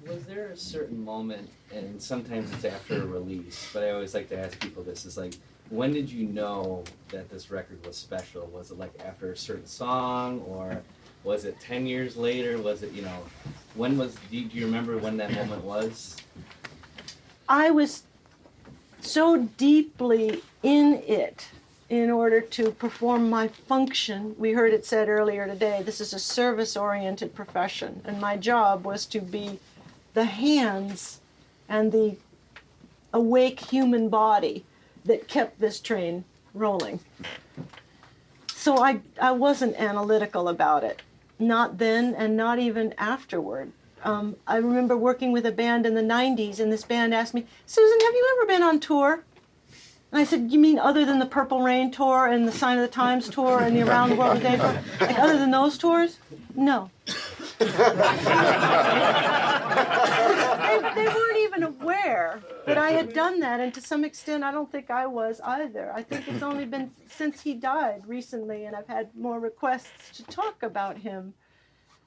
Was there a certain moment, and sometimes it's after a release, but I always like to ask people this, is like, when did you know that this record was special? Was it like after a certain song, or was it 10 years later? Was it, you know, when was, do you remember when that moment was? I was so deeply in it in order to perform my function. We heard it said earlier today, this is a service-oriented profession, and my job was to be the hands and the awake human body that kept this train rolling. So I wasn't analytical about it, not then and not even afterward. I remember working with a band in the 90s, and this band asked me, Susan, have you ever been on tour? And I said, you mean other than the Purple Rain tour and the Sign of the Times tour and the Around the World in a Day tour? Like, other than those tours? No. They weren't even aware that I had done that, and to some extent I don't think I was either. I think it's only been since he died recently, and I've had more requests to talk about him.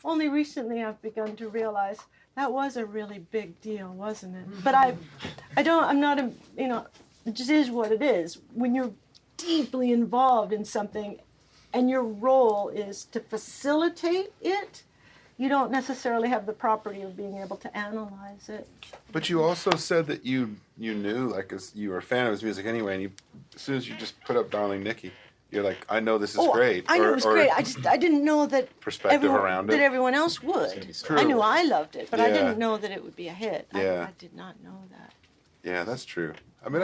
Only recently I've begun to realize that was a really big deal, wasn't it? But I'm not, you know, it just is what it is. When you're deeply involved in something and your role is to facilitate it, you don't necessarily have the property of being able to analyze it. But you also said that you knew, like, as you were a fan of his music anyway, and as soon as you just put up Darling Nikki, you're like, I know this is great. I knew it was great. I didn't know that everyone else would. True. I knew I loved it, but I Yeah. didn't know that it would be a hit. Yeah. I did not know that. Yeah, that's true. I mean,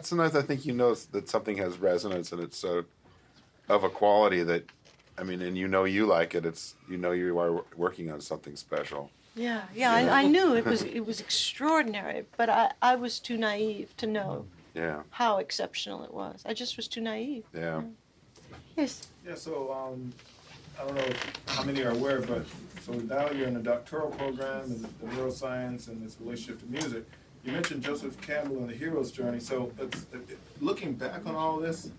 sometimes I think you know that something has resonance and it's so of a quality that, I mean, and you know you like it. It's, you know you are working on something special. Yeah. I knew it was extraordinary, but I was too naive to know how exceptional it was. I just was too naive. Yeah. Yes. Yeah, so I don't know how many are aware, but so now you're in a doctoral program in the neuroscience and its relationship to music. You mentioned Joseph Campbell and the hero's journey. So looking back on all this,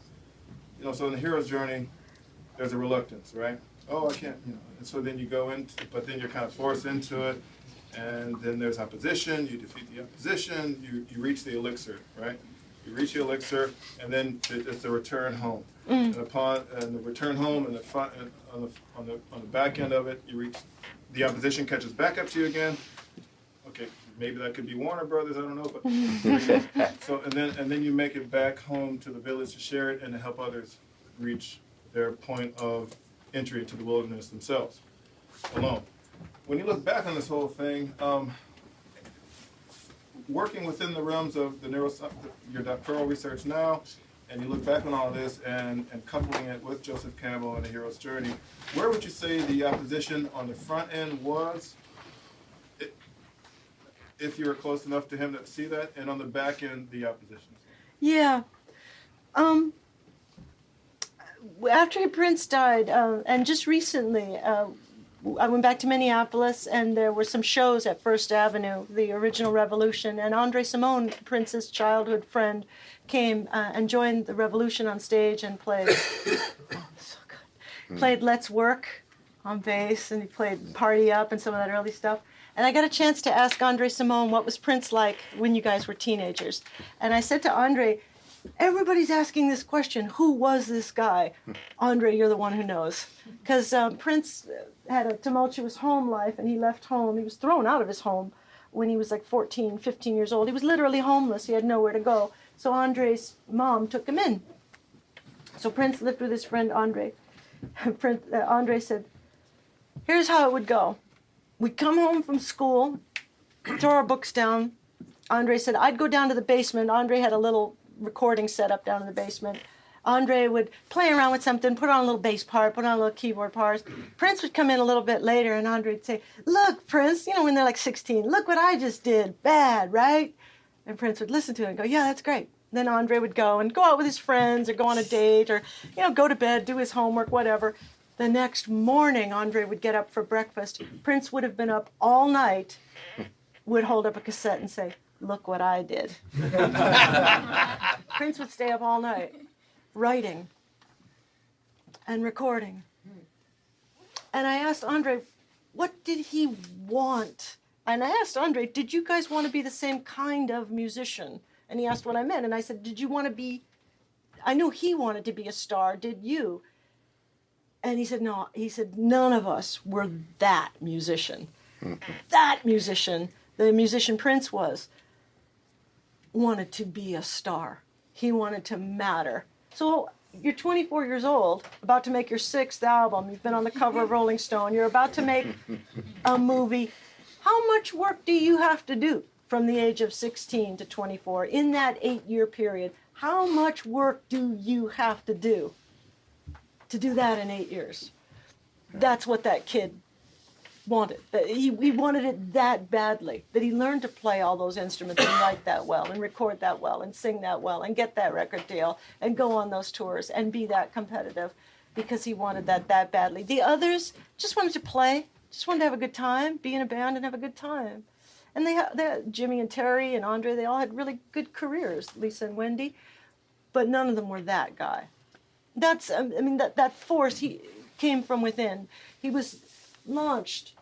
you know, so in the hero's journey, there's a reluctance, right? Oh, I can't, you know. And so then you go into, but then you're kind of forced into it, and then there's opposition. You defeat the opposition. You reach the elixir, right? You reach the elixir, and then it's the return home. And upon the return home, and on the back end of it, you reach the opposition catches back up to you again. Okay, maybe that could be Warner Brothers. I don't know, but so and then you make it back home to the village to share it and to help others reach their point of entry into the wilderness themselves, alone. When you look back on this whole thing, working within the realms of your doctoral research now, and you look back on all this and coupling it with Joseph Campbell and the hero's journey, where would you say the opposition on the front end was, if you were close enough to him to see that, and on the back end, the opposition? Yeah. After Prince died, and just recently, I went back to Minneapolis, and there were some shows at First Avenue, the original Revolution, and Andre Simone, Prince's childhood friend, came and joined the Revolution on stage and played, played Let's Work on bass, and he played Party Up and some of that early stuff. And I got a chance to ask Andre Simone, what was Prince like when you guys were teenagers? And I said to Andre, everybody's asking this question, who was this guy? Andre, you're the one who knows. Because Prince had a tumultuous home life, and he left home. He was thrown out of his home when he was like 14, 15 years old. He was literally homeless. He had nowhere to go. So Andre's mom took him in. So Prince lived with his friend Andre. Andre said, here's how it would go. We'd come home from school, throw our books down. Andre said, I'd go down to the basement. Andre had a little recording set up down in the basement. Andre would play around with something, put on a little bass part, put on a little keyboard part. Prince would come in a little bit later, and Andre would say, "Look, Prince," when they're like 16, "look what I just did. Bad, right?" And Prince would listen to it and go, "Yeah, that's great." Then Andre would go out with his friends or go on a date or, go to bed, do his homework, whatever. The next morning, Andre would get up for breakfast. Prince would have been up all night, would hold up a cassette and say, "Look what I did." Prince would stay up all night, writing and recording. And I asked Andre, what did he want? And I asked Andre, did you guys want to be the same kind of musician? And he asked what I meant. And I said, did you want to be, I knew he wanted to be a star, did you? And he said, no. He said, none of us were that musician. That musician, the musician Prince was, wanted to be a star. He wanted to matter. So you're 24 years old, about to make your 6th album. You've been on the cover of Rolling Stone. You're about to make a movie. How much work do you have to do from the age of 16 to 24 in that 8-year period? How much work do you have to do that in 8 years? That's what that kid wanted. He wanted it that badly, that he learned to play all those instruments and write that well and record that well and sing that well and get that record deal and go on those tours and be that competitive because he wanted that badly. The others just wanted to play, just wanted to have a good time, be in a band and have a good time. And they Jimmy and Terry and Andre, they all had really good careers, Lisa and Wendy, but none of them were that guy. That force, he came from within. He was launched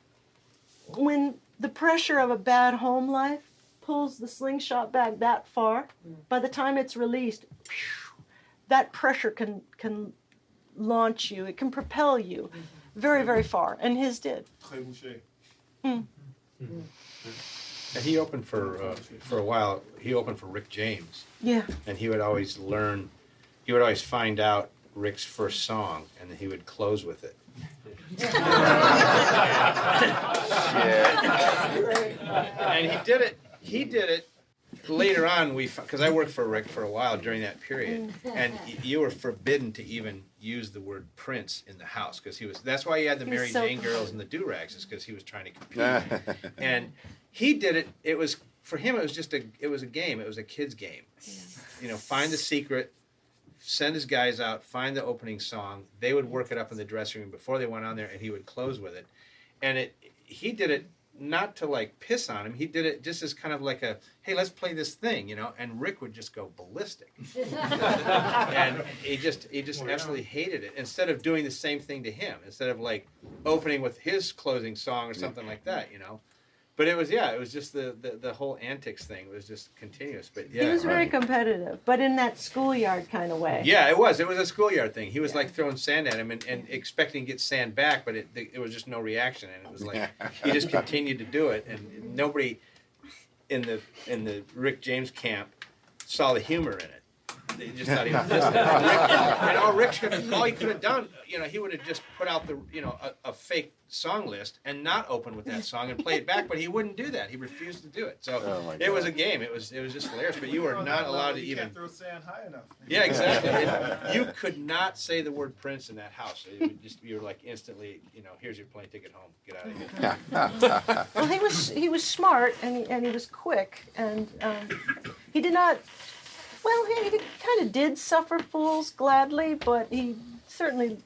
when the pressure of a bad home life pulls the slingshot bag that far. By the time it's released, that pressure can launch you. It can propel you very, very far, and his did. And he opened for a while. He opened for Rick James. Yeah. And he would always find out Rick's first song, and then he would close with it. And he did it later on. Because I worked for Rick for a while during that period, and you were forbidden to even use the word Prince in the house because that's why he had the Mary Jane girls and the do-rags, is because he was trying to compete. And he did it. It was, for him, it was a game. It was a kid's game. Find the secret, send his guys out, find the opening song. They would work it up in the dressing room before they went on there, and he would close with it. And he did it not to piss on him. He did it just as kind of like a, hey, let's play this thing, And Rick would just go ballistic, and he just absolutely hated it. Instead of doing the same thing to him, instead of opening with his closing song or something like that, But it was just the whole antics thing was just continuous. But yeah, he was very competitive, but in that schoolyard kind of way. Yeah, it was a schoolyard thing. He was throwing sand at him and expecting to get sand back, but it was just no reaction, and it was he just continued to do it, and nobody in the Rick James camp saw the humor in it. They just thought he was just all he could have done, he would have just put out a fake song list and not open with that song and play it back, but he wouldn't do that. He refused to do it. So it was a game. It was just hilarious. But you were not allowed to even throw sand high enough. Yeah, exactly. You could not say the word Prince in that house. It would you were instantly, here's your plane ticket home. Get out of here. Well, he was smart and he was quick, and he did not. Well, he kind of did suffer fools gladly, but he certainly,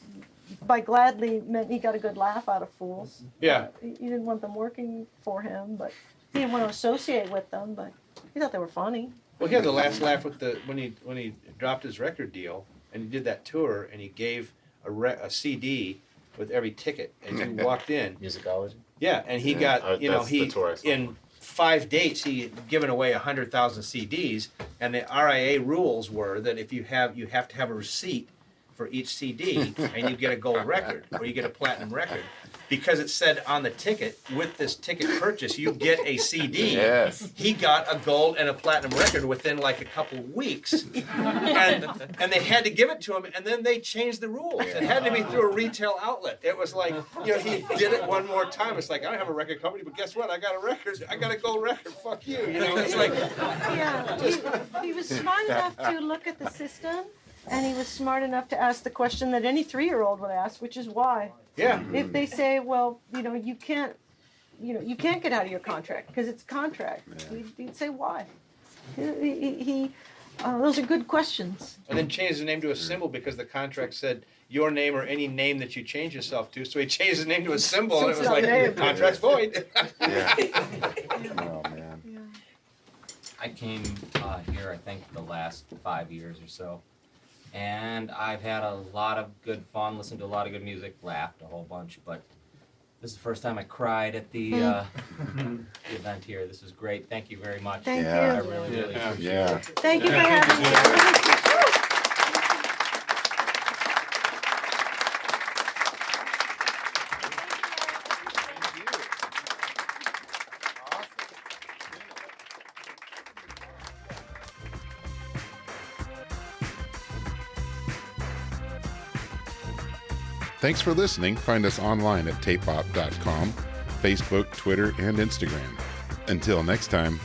by gladly, meant he got a good laugh out of fools. Yeah. He didn't want them working for him, but he didn't want to associate with them, but he thought they were funny. Well, he had the last laugh with when he dropped his record deal, and he did that tour, and he gave a CD with every ticket as you walked in. Musicology? Yeah, and he got, in 5 dates, he had given away 100,000 CDs, and the RIA rules were that if you have to have a receipt for each CD, and you get a gold record or you get a platinum record, because it said on the ticket, with this ticket purchase, you get a CD. Yes. He got a gold and a platinum record within a couple of weeks, and they had to give it to him, and then they changed the rules. It had to be through a retail outlet. It was he did it one more time. It's I don't have a record company, but guess what? I got a record. I got a gold record. Fuck you. It's Yeah, he was smart enough to look at the system And he was smart enough to ask the question that any 3-year-old would ask, which is why. Yeah. If they say, well, you can't get out of your contract because it's a contract. He'd say why. Those are good questions. And then changed his name to a symbol because the contract said your name or any name that you change yourself to. So he changed his name to a symbol, and it was like, contract's void. Oh, man. I came here, I think, the last 5 years or so. And I've had a lot of good fun, listened to a lot of good music, laughed a whole bunch, but this is the first time I cried at the event here. This is great. Thank you very much. Thank you. I really appreciate it. Thank you for having me. Thanks for listening. Find us online at tapepop.com, Facebook, Twitter, and Instagram. Until next time.